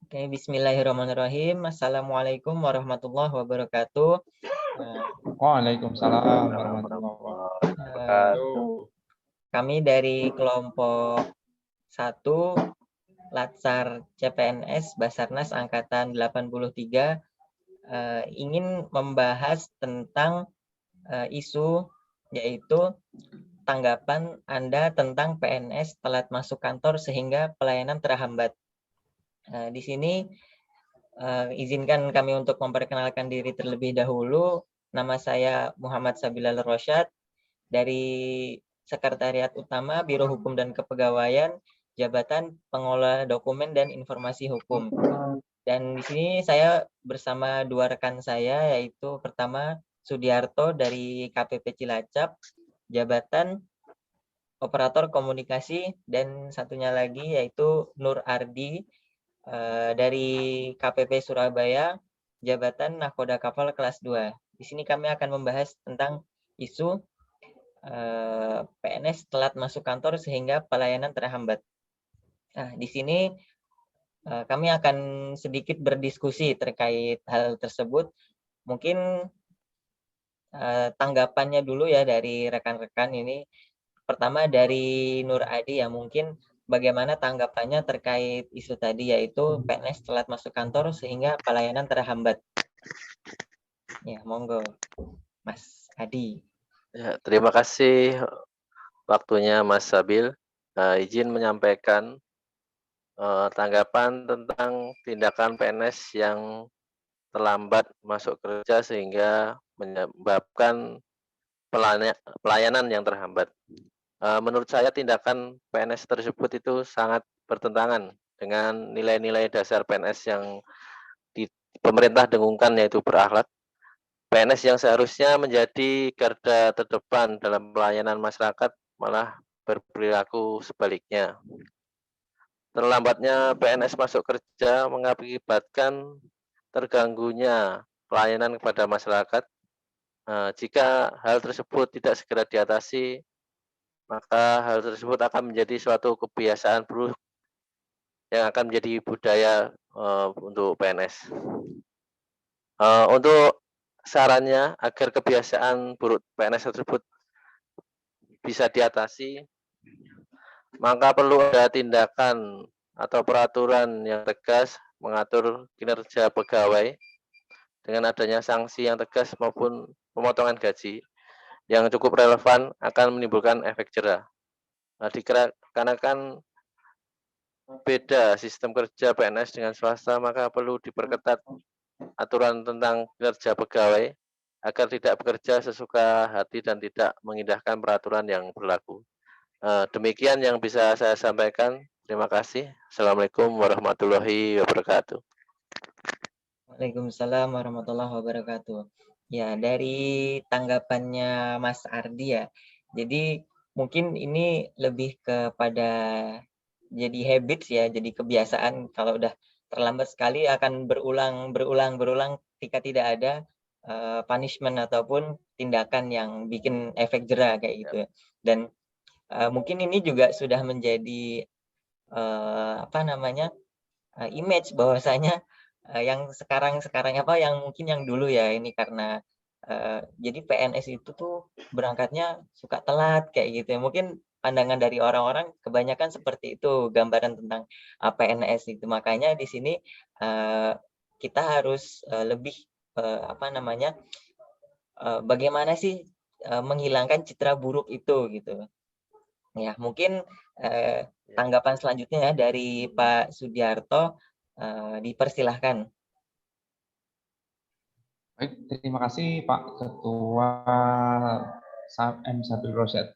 Oke, bismillahirrahmanirrahim. Assalamualaikum warahmatullahi wabarakatuh. Waalaikumsalam warahmatullahi wabarakatuh. Kami dari kelompok 1 Latsar CPNS Basarnas Angkatan 83 ingin membahas tentang isu yaitu tanggapan Anda tentang PNS telat masuk kantor sehingga pelayanan terhambat. Di sini izinkan kami untuk memperkenalkan diri terlebih dahulu. Nama saya Muhammad Sabilal Rosyad dari Sekretariat Utama Biro Hukum dan Kepegawaian Jabatan Pengelola Dokumen dan Informasi Hukum. Dan di sini saya bersama dua rekan saya, yaitu pertama Sudiarto dari KPP Cilacap, Jabatan Operator Komunikasi, dan satunya lagi yaitu Nur Ardi dari KPP Surabaya, Jabatan Nahkoda Kapal kelas 2. Di sini kami akan membahas tentang isu PNS telat masuk kantor sehingga pelayanan terhambat. Nah, di sini kami akan sedikit berdiskusi terkait hal tersebut. Mungkin tanggapannya dulu ya dari rekan-rekan ini. Pertama dari Nur Adi ya, mungkin bagaimana tanggapannya terkait isu tadi yaitu PNS telat masuk kantor sehingga pelayanan terhambat. Ya, monggo Mas Adi. Ya, terima kasih waktunya Mas Sabil. Izin menyampaikan tanggapan tentang tindakan PNS yang terlambat masuk kerja sehingga menyebabkan pelayanan yang terhambat. Menurut saya tindakan PNS tersebut itu sangat bertentangan dengan nilai-nilai dasar PNS yang pemerintah dengungkan, yaitu berakhlak. PNS yang seharusnya menjadi garda terdepan dalam pelayanan masyarakat malah berperilaku sebaliknya. Terlambatnya PNS masuk kerja mengakibatkan terganggunya pelayanan kepada masyarakat. Jika hal tersebut tidak segera diatasi, maka hal tersebut akan menjadi suatu kebiasaan buruk yang akan menjadi budaya untuk PNS. Untuk sarannya agar kebiasaan buruk PNS tersebut bisa diatasi, maka perlu ada tindakan atau peraturan yang tegas mengatur kinerja pegawai dengan adanya sanksi yang tegas maupun pemotongan gaji yang cukup relevan akan menimbulkan efek jera. Dikarenakan beda sistem kerja PNS dengan swasta, maka perlu diperketat aturan tentang kinerja pegawai agar tidak bekerja sesuka hati dan tidak mengindahkan peraturan yang berlaku. Demikian yang bisa saya sampaikan. Terima kasih. Assalamualaikum warahmatullahi wabarakatuh. Waalaikumsalam warahmatullahi wabarakatuh. Ya, dari tanggapannya Mas Ardi ya. Jadi mungkin ini lebih kepada jadi habits ya, jadi kebiasaan kalau udah terlambat sekali akan berulang ketika tidak ada punishment ataupun tindakan yang bikin efek jera kayak gitu ya. Dan mungkin ini juga sudah menjadi image bahwasanya yang sekarang yang mungkin yang dulu ya ini karena jadi PNS itu tuh berangkatnya suka telat kayak gitu ya. Mungkin pandangan dari orang-orang kebanyakan seperti itu gambaran tentang PNS itu. Makanya di sini kita harus lebih bagaimana sih menghilangkan citra buruk itu gitu. Ya, mungkin tanggapan selanjutnya ya dari Pak Sudiarto, dipersilahkan. Baik, terima kasih Pak Ketua M. Sabil Rosyad.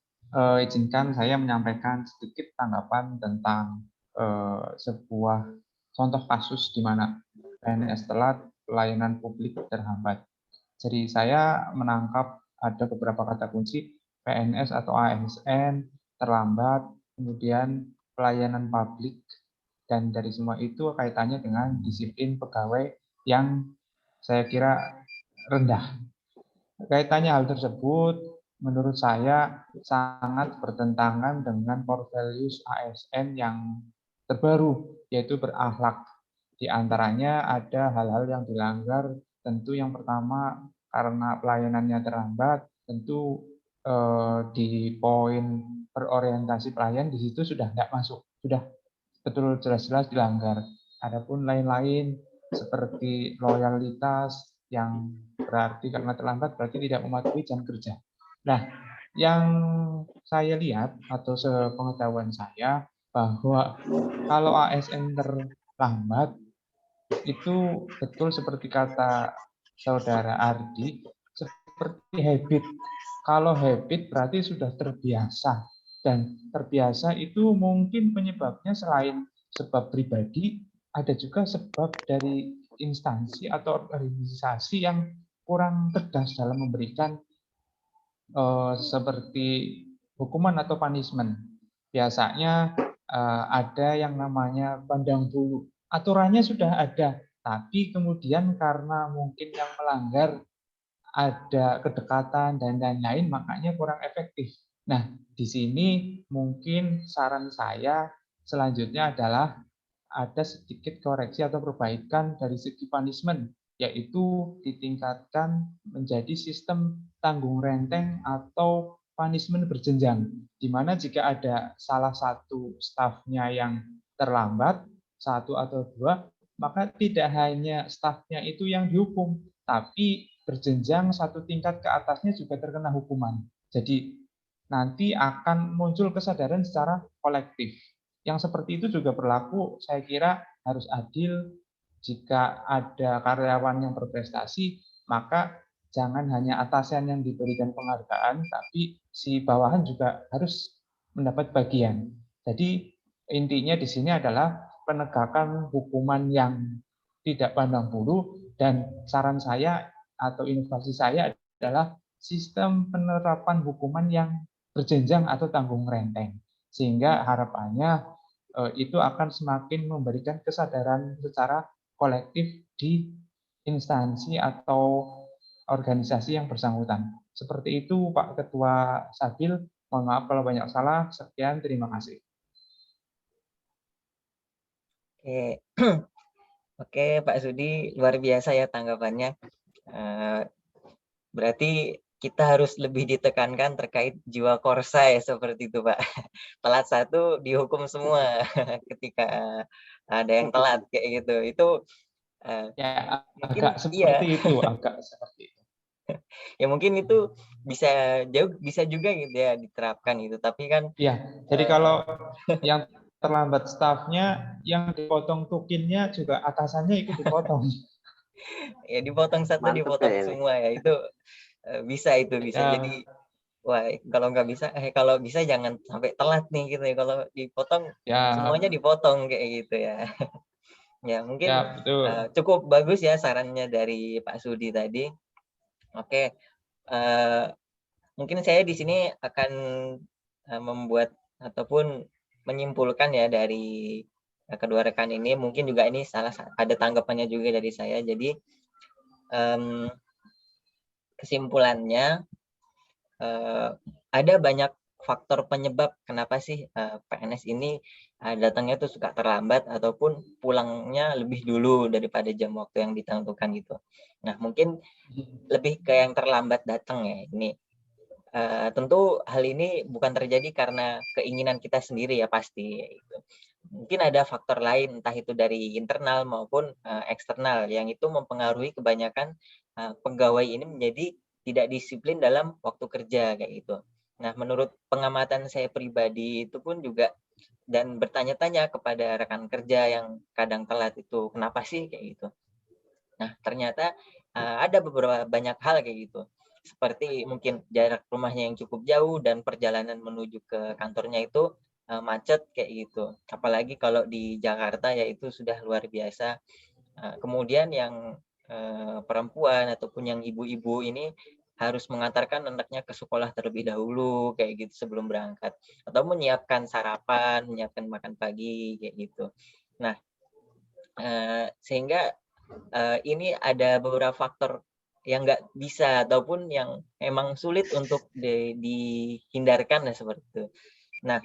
Izinkan saya menyampaikan sedikit tanggapan tentang sebuah contoh kasus di mana PNS telat, pelayanan publik terhambat. Jadi saya menangkap ada beberapa kata kunci PNS atau ASN terlambat, kemudian pelayanan publik, dan dari semua itu kaitannya dengan disiplin pegawai yang saya kira rendah. Kaitannya hal tersebut menurut saya sangat bertentangan dengan core values ASN yang terbaru, yaitu berakhlak. Di antaranya ada hal-hal yang dilanggar, tentu yang pertama karena pelayanannya terlambat, tentu di poin berorientasi pelayan di situ sudah tidak masuk, sudah betul jelas-jelas dilanggar. Adapun lain-lain seperti loyalitas yang berarti karena terlambat berarti tidak mematuhi jam kerja. Nah, yang saya lihat atau sepengetahuan saya bahwa kalau ASN terlambat itu betul seperti kata saudara Ardi, seperti habit. Kalau habit berarti sudah terbiasa. Dan terbiasa itu mungkin penyebabnya selain sebab pribadi, ada juga sebab dari instansi atau organisasi yang kurang tegas dalam memberikan seperti hukuman atau punishment. Biasanya ada yang namanya pandang bulu. Aturannya sudah ada, tapi kemudian karena mungkin yang melanggar ada kedekatan dan lain-lain, makanya kurang efektif. Nah, di sini mungkin saran saya selanjutnya adalah ada sedikit koreksi atau perbaikan dari segi punishment, yaitu ditingkatkan menjadi sistem tanggung renteng atau punishment berjenjang, di mana jika ada salah satu stafnya yang terlambat, satu atau dua, maka tidak hanya stafnya itu yang dihukum, tapi berjenjang satu tingkat ke atasnya juga terkena hukuman. Jadi nanti akan muncul kesadaran secara kolektif. Yang seperti itu juga berlaku, saya kira harus adil. Jika ada karyawan yang berprestasi, maka jangan hanya atasan yang diberikan penghargaan, tapi si bawahan juga harus mendapat bagian. Jadi intinya di sini adalah penegakan hukuman yang tidak pandang bulu, dan saran saya atau inovasi saya adalah sistem penerapan hukuman yang berjenjang atau tanggung renteng. Sehingga harapannya itu akan semakin memberikan kesadaran secara kolektif di instansi atau organisasi yang bersangkutan. Seperti itu Pak Ketua Sabil, mohon maaf kalau banyak salah. Sekian, terima kasih. Oke, oke Pak Sudi, luar biasa ya tanggapannya. Berarti kita harus lebih ditekankan terkait jiwa korsa ya, seperti itu Pak. Telat satu dihukum semua ketika ada yang telat kayak gitu. Itu Ya, mungkin agak iya. seperti itu, agak seperti itu. Ya mungkin itu bisa juga gitu ya diterapkan itu. Tapi kan Iya, jadi kalau yang terlambat stafnya, yang dipotong tukinnya juga atasannya ikut dipotong. ya dipotong satu Mantep dipotong ya ini. semua ya, itu bisa Ya, jadi wah kalau nggak bisa kalau bisa jangan sampai telat nih gitu ya, kalau dipotong ya, semuanya dipotong kayak gitu ya. Ya mungkin ya betul. cukup bagus ya sarannya dari Pak Sudi tadi. Oke, mungkin saya di sini akan membuat ataupun menyimpulkan ya dari kedua rekan ini. Mungkin juga ini ada tanggapannya juga dari saya. Jadi kesimpulannya ada banyak faktor penyebab kenapa sih PNS ini datangnya tuh suka terlambat ataupun pulangnya lebih dulu daripada jam waktu yang ditentukan gitu. Nah mungkin lebih ke yang terlambat datang ya ini. Tentu hal ini bukan terjadi karena keinginan kita sendiri ya pasti. Gitu. Mungkin ada faktor lain, entah itu dari internal maupun eksternal, yang itu mempengaruhi kebanyakan pegawai ini menjadi tidak disiplin dalam waktu kerja kayak gitu. Nah, menurut pengamatan saya pribadi itu pun juga, dan bertanya-tanya kepada rekan kerja yang kadang telat itu, kenapa sih kayak gitu. Nah, ternyata ada beberapa banyak hal kayak gitu. Seperti mungkin jarak rumahnya yang cukup jauh dan perjalanan menuju ke kantornya itu macet kayak gitu. Apalagi kalau di Jakarta ya itu sudah luar biasa. Kemudian yang perempuan ataupun yang ibu-ibu ini harus mengantarkan anaknya ke sekolah terlebih dahulu kayak gitu sebelum berangkat, atau menyiapkan sarapan, menyiapkan makan pagi kayak gitu. Nah, sehingga ini ada beberapa faktor yang nggak bisa ataupun yang emang sulit untuk dihindarkan ya seperti itu. Nah,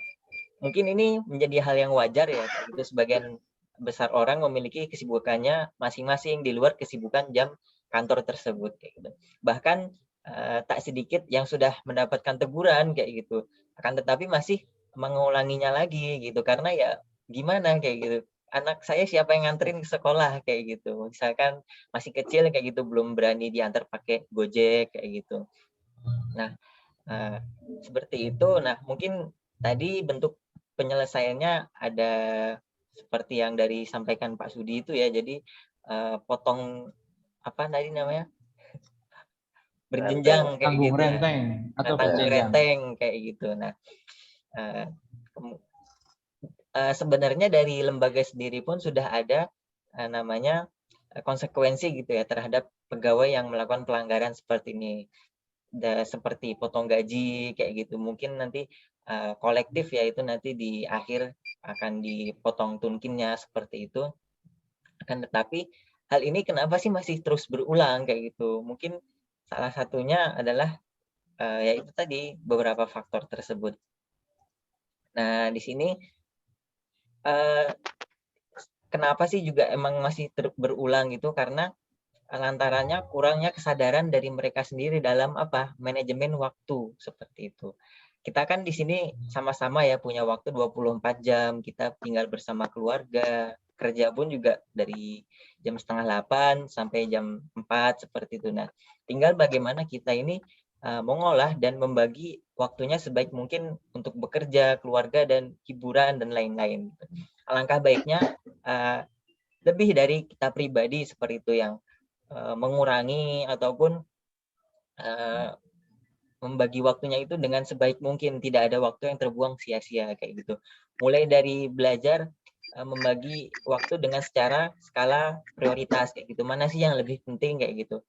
mungkin ini menjadi hal yang wajar ya, itu sebagian besar orang memiliki kesibukannya masing-masing di luar kesibukan jam kantor tersebut kayak gitu. Bahkan tak sedikit yang sudah mendapatkan teguran kayak gitu, akan tetapi masih mengulanginya lagi gitu, karena ya gimana kayak gitu, anak saya siapa yang nganterin ke sekolah kayak gitu, misalkan masih kecil kayak gitu, belum berani diantar pakai Gojek kayak gitu. Nah, seperti itu. Nah, mungkin tadi bentuk penyelesaiannya ada seperti yang dari sampaikan Pak Sudi itu ya, jadi potong apa tadi namanya, berjenjang kayak Tanggung gitu ya. renteng atau Tanggung berjenjang. renteng kayak gitu. Nah, sebenarnya dari lembaga sendiri pun sudah ada namanya konsekuensi gitu ya terhadap pegawai yang melakukan pelanggaran seperti ini. Seperti potong gaji kayak gitu. Mungkin nanti kolektif ya, itu nanti di akhir akan dipotong tunkinnya seperti itu. Akan tetapi hal ini kenapa sih masih terus berulang kayak gitu? Mungkin salah satunya adalah yaitu tadi beberapa faktor tersebut. Nah, di sini kenapa sih juga emang masih berulang gitu, karena lantarannya kurangnya kesadaran dari mereka sendiri dalam manajemen waktu seperti itu. Kita kan di sini sama-sama ya punya waktu 24 jam, kita tinggal bersama keluarga, kerja pun juga dari jam 7:30 sampai jam 4 seperti itu. Nah, tinggal bagaimana kita ini mengolah dan membagi waktunya sebaik mungkin untuk bekerja, keluarga, dan hiburan dan lain-lain. Alangkah baiknya lebih dari kita pribadi seperti itu yang mengurangi ataupun membagi waktunya itu dengan sebaik mungkin, tidak ada waktu yang terbuang sia-sia kayak gitu. Mulai dari belajar membagi waktu dengan secara skala prioritas kayak gitu. Mana sih yang lebih penting kayak gitu.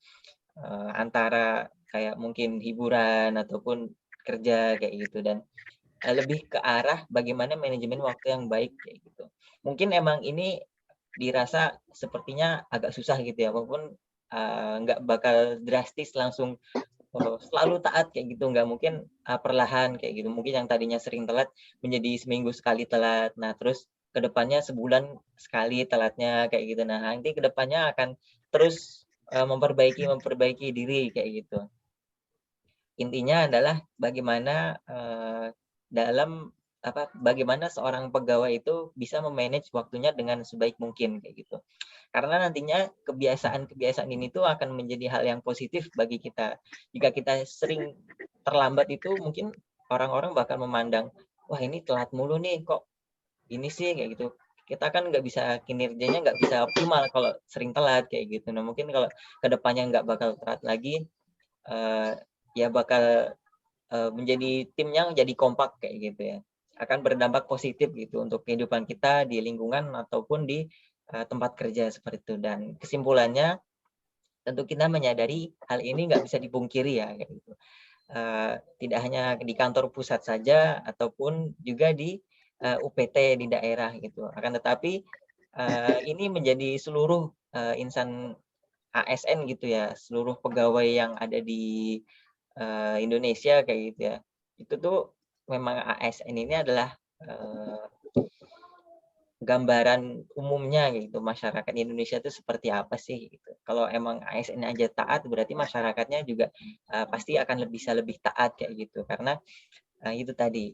Antara kayak mungkin hiburan ataupun kerja kayak gitu, dan lebih ke arah bagaimana manajemen waktu yang baik kayak gitu. Mungkin emang ini dirasa sepertinya agak susah gitu ya, walaupun nggak bakal drastis langsung selalu taat kayak gitu, nggak mungkin perlahan kayak gitu. Mungkin yang tadinya sering telat menjadi seminggu sekali telat, nah terus kedepannya sebulan sekali telatnya kayak gitu. Nah nanti kedepannya akan terus memperbaiki diri kayak gitu. Intinya adalah bagaimana bagaimana seorang pegawai itu bisa memanage waktunya dengan sebaik mungkin kayak gitu. Karena nantinya kebiasaan-kebiasaan ini tuh akan menjadi hal yang positif bagi kita. Jika kita sering terlambat itu mungkin orang-orang bakal memandang, wah ini telat mulu nih, kok ini sih kayak gitu. Kita kan nggak bisa, kinerjanya nggak bisa optimal kalau sering telat kayak gitu. Nah mungkin kalau kedepannya nggak bakal telat lagi, ya bakal menjadi timnya jadi kompak kayak gitu ya. Akan berdampak positif gitu untuk kehidupan kita di lingkungan ataupun di tempat kerja seperti itu. Dan kesimpulannya tentu kita menyadari hal ini nggak bisa dipungkiri ya kayak gitu. Tidak hanya di kantor pusat saja ataupun juga di UPT di daerah gitu. Akan tetapi ini menjadi seluruh insan ASN gitu ya, seluruh pegawai yang ada di Indonesia kayak gitu ya. Itu tuh memang ASN ini adalah gambaran umumnya gitu, masyarakat Indonesia itu seperti apa sih gitu. Kalau emang ASN aja taat, berarti masyarakatnya juga pasti akan bisa lebih taat kayak gitu. Karena itu tadi,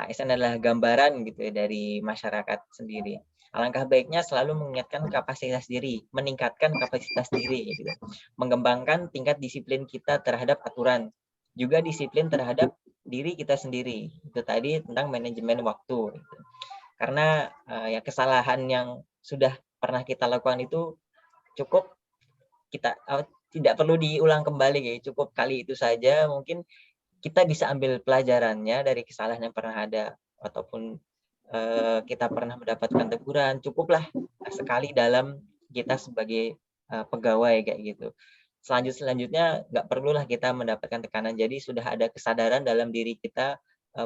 ASN adalah gambaran gitu ya dari masyarakat sendiri. Alangkah baiknya selalu mengingatkan kapasitas diri, meningkatkan kapasitas diri gitu. Mengembangkan tingkat disiplin kita terhadap aturan, juga disiplin terhadap diri kita sendiri. Itu tadi tentang manajemen waktu gitu. Karena ya kesalahan yang sudah pernah kita lakukan itu cukup kita tidak perlu diulang kembali ya, cukup kali itu saja. Mungkin kita bisa ambil pelajarannya dari kesalahan yang pernah ada, ataupun kita pernah mendapatkan teguran, cukuplah sekali dalam kita sebagai pegawai kayak gitu. Selanjutnya nggak perlulah kita mendapatkan tekanan. Jadi sudah ada kesadaran dalam diri kita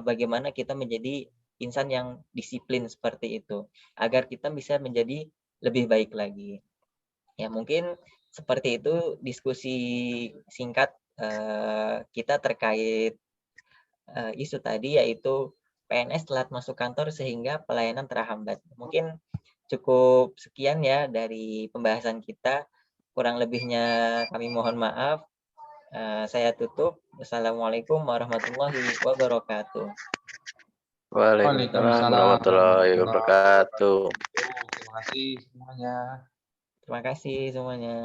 bagaimana kita menjadi insan yang disiplin seperti itu, agar kita bisa menjadi lebih baik lagi. Ya mungkin seperti itu diskusi singkat kita terkait isu tadi, yaitu PNS telat masuk kantor sehingga pelayanan terhambat. Mungkin cukup sekian ya dari pembahasan kita. Kurang lebihnya kami mohon maaf. Saya tutup. Wassalamualaikum warahmatullahi wabarakatuh. Waalaikumsalam Waalaikumsalam warahmatullahi warahmatullahi wabarakatuh. wabarakatuh. Terima kasih semuanya. Terima kasih semuanya.